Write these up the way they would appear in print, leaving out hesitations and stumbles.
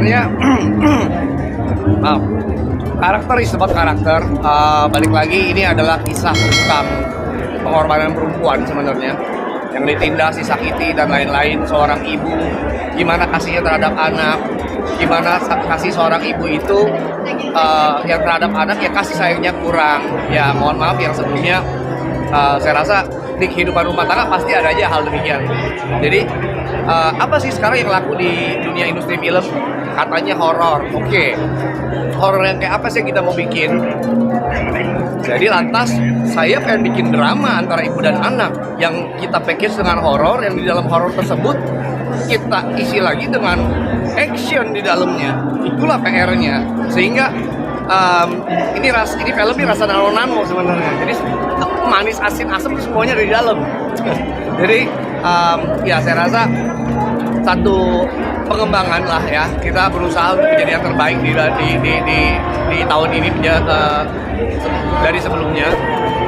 sebenarnya maaf, karakter is about karakter. Balik lagi, ini adalah kisah tentang pengorbanan perempuan sebenarnya yang ditindas, disakiti dan lain-lain. Seorang ibu, gimana kasihnya terhadap anak, gimana kasih seorang ibu itu yang terhadap anak ya kasih sayangnya kurang. Ya mohon maaf yang sebelumnya, saya rasa di kehidupan rumah tangga pasti ada aja hal demikian. Jadi apa sih sekarang yang laku di dunia industri film? Katanya horor. Oke. Horor yang kayak apa sih kita mau bikin? Jadi lantas saya pengen bikin drama antara ibu dan anak yang kita package dengan horor, yang di dalam horor tersebut kita isi lagi dengan action di dalamnya. Itulah PR-nya. Sehingga ini film ini rasa nano sebenarnya. Jadi manis, asin, asam itu semuanya ada di dalam. Jadi ya saya rasa satu pengembangan lah ya, kita berusaha untuk menjadi yang terbaik di tahun ini dari sebelumnya,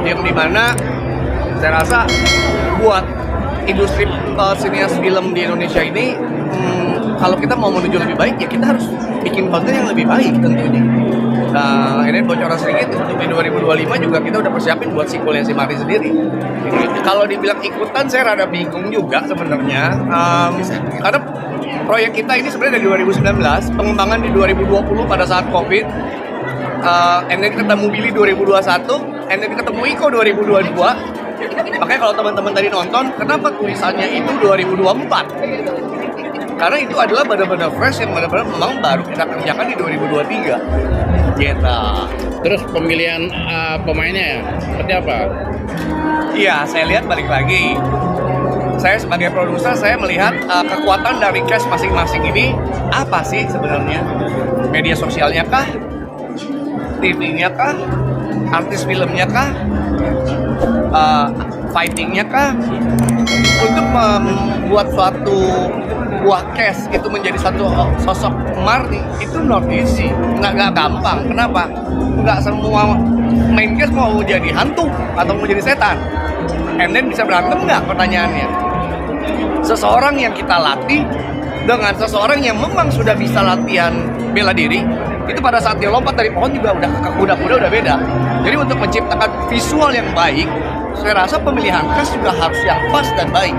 yang dimana saya rasa buat industri sinias film di Indonesia ini, kalau kita mau menuju lebih baik ya kita harus bikin konten yang lebih baik tentunya. Nah, ini bocoran sedikit untuk di 2025 juga kita udah persiapin buat sequelnya si Mari sendiri. Kalau dibilang ikutan saya rada bingung juga sebenarnya, karena proyek kita ini sebenarnya dari 2019, pengembangan di 2020 pada saat COVID, and then ketemu Billy 2021, and then ketemu Iko 2022. Makanya kalau teman-teman tadi nonton, kenapa tulisannya itu 2024? Karena itu adalah benar-benar fresh yang benar-benar memang baru kita kerjakan di 2023. Gitu. Terus pemilihan pemainnya ya, seperti apa? Iya, saya lihat balik lagi. Saya sebagai produser, saya melihat kekuatan dari cast masing-masing ini apa sih sebenarnya? Media sosialnya kah? TV-nya kah? Artis filmnya kah? Fighting-nya kah? Untuk membuat suatu buah cast itu menjadi satu sosok Marty itu not easy, nggak gampang. Kenapa? Nggak semua main cast mau jadi hantu atau mau jadi setan. And then bisa berantem nggak, pertanyaannya? Seseorang yang kita latih dengan seseorang yang memang sudah bisa latihan bela diri, itu pada saat dia lompat dari pohon juga udah beda. Jadi untuk menciptakan visual yang baik, saya rasa pemilihan cast juga harus yang pas dan baik.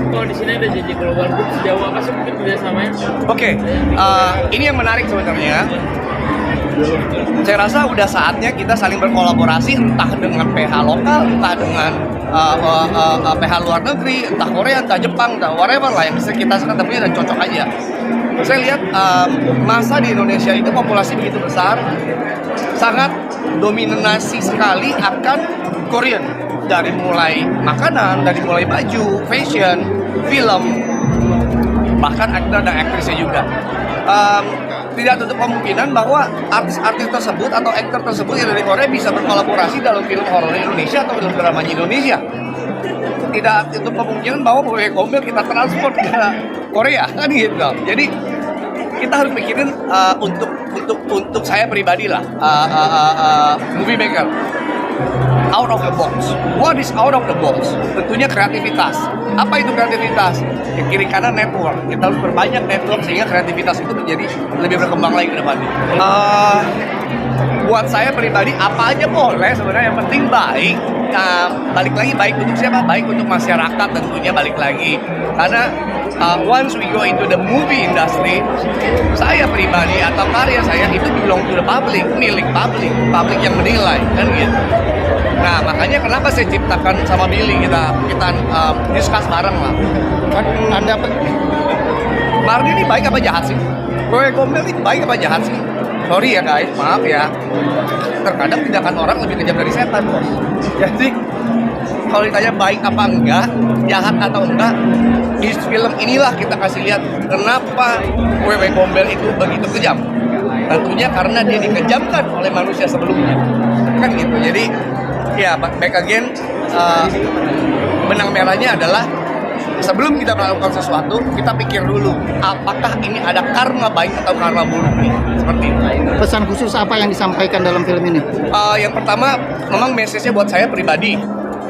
Kalau di sini ada JJ Global Group, sejauh apa sih mungkin kerjasamanya? Oke, ini yang menarik sebenarnya. Saya rasa udah saatnya kita saling berkolaborasi, entah dengan PH lokal, entah dengan PH luar negeri, entah Korea, entah Jepang, entah whatever lah yang bisa kita ketemunya dan cocok aja. Saya lihat masa di Indonesia itu populasi begitu besar, sangat dominasi sekali akan Korean. Dari mulai makanan, dari mulai baju, fashion, film, bahkan aktor dan aktrisnya juga. Tidak tutup kemungkinan bahwa artis-artis tersebut atau aktor tersebut yang dari Korea bisa berkolaborasi dalam film horor Indonesia atau film drama Indonesia. Tidak tutup kemungkinan bahwa proyek Gombel kita transport ke Korea, kan gitu. Jadi kita harus pikirin untuk saya pribadi lah, movie maker. Out of the box. What is out of the box? Tentunya kreativitas. Apa itu kreativitas? Ya, kiri kanan network. Kita harus berbanyak network sehingga kreativitas itu menjadi lebih berkembang lagi ke depannya. Buat saya pribadi apa aja boleh sebenarnya, yang penting baik. Balik lagi baik untuk siapa? Baik untuk masyarakat tentunya, balik lagi. Karena once we go into the movie industry, saya pribadi atau karya saya itu belong to the public, milik public yang menilai, kan gitu. Nah makanya kenapa saya ciptakan sama Billy, kita discuss bareng lah. Kan ada Mardi ini baik apa jahat sih? Proyek Gombel ini baik apa jahat sih? Sorry ya guys, maaf ya. Terkadang tindakan orang lebih kejam dari setan, bos. Jadi kalau ditanya baik apa enggak, jahat atau enggak, di film inilah kita kasih lihat kenapa Proyek Gombel itu begitu kejam. Tentunya karena dia dikejamkan oleh manusia sebelumnya, kan gitu. Jadi ya back again, benang merahnya adalah sebelum kita melakukan sesuatu, kita pikir dulu apakah ini ada karma baik atau karma buruk nih, seperti itu. Pesan khusus apa yang disampaikan dalam film ini? Yang pertama, memang message-nya buat saya pribadi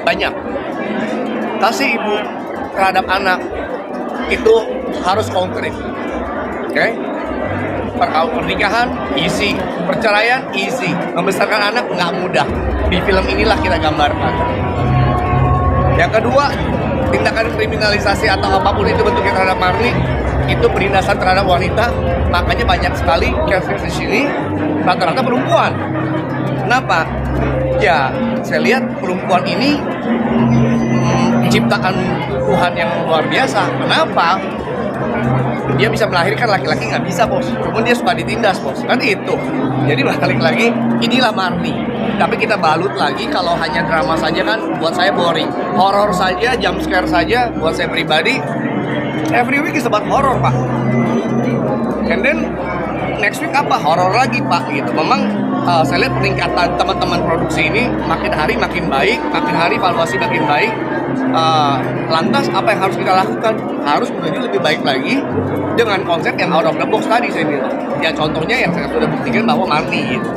banyak. Kasih ibu terhadap anak itu harus konkret, oke? Pernikahan easy, perceraian easy, membesarkan anak nggak mudah. Di film inilah kita gambarkan. Yang kedua, tindakan kriminalisasi atau apapun itu bentuknya terhadap Marni itu penindasan terhadap wanita. Makanya banyak sekali case di sini rata-rata perempuan. Kenapa? Ya, saya lihat perempuan ini ciptaan Tuhan yang luar biasa. Kenapa? Dia bisa melahirkan, laki-laki nggak bisa, bos. Cuma dia suka ditindas, bos. Kan itu. Jadi balik lagi, inilah Marni. Tapi kita balut lagi, kalau hanya drama saja kan buat saya boring. Horor saja, jump scare saja, buat saya pribadi, every week is about horror, Pak. And then, next week apa? Horor lagi, Pak. Gitu. Memang saya lihat peningkatan teman-teman produksi ini makin hari makin baik, makin hari valuasi makin baik. Lantas apa yang harus kita lakukan? Harus menuju lebih baik lagi dengan konsep yang out of the box tadi saya bilang. Ya contohnya yang saya sudah buktikan bahwa Marni gitu.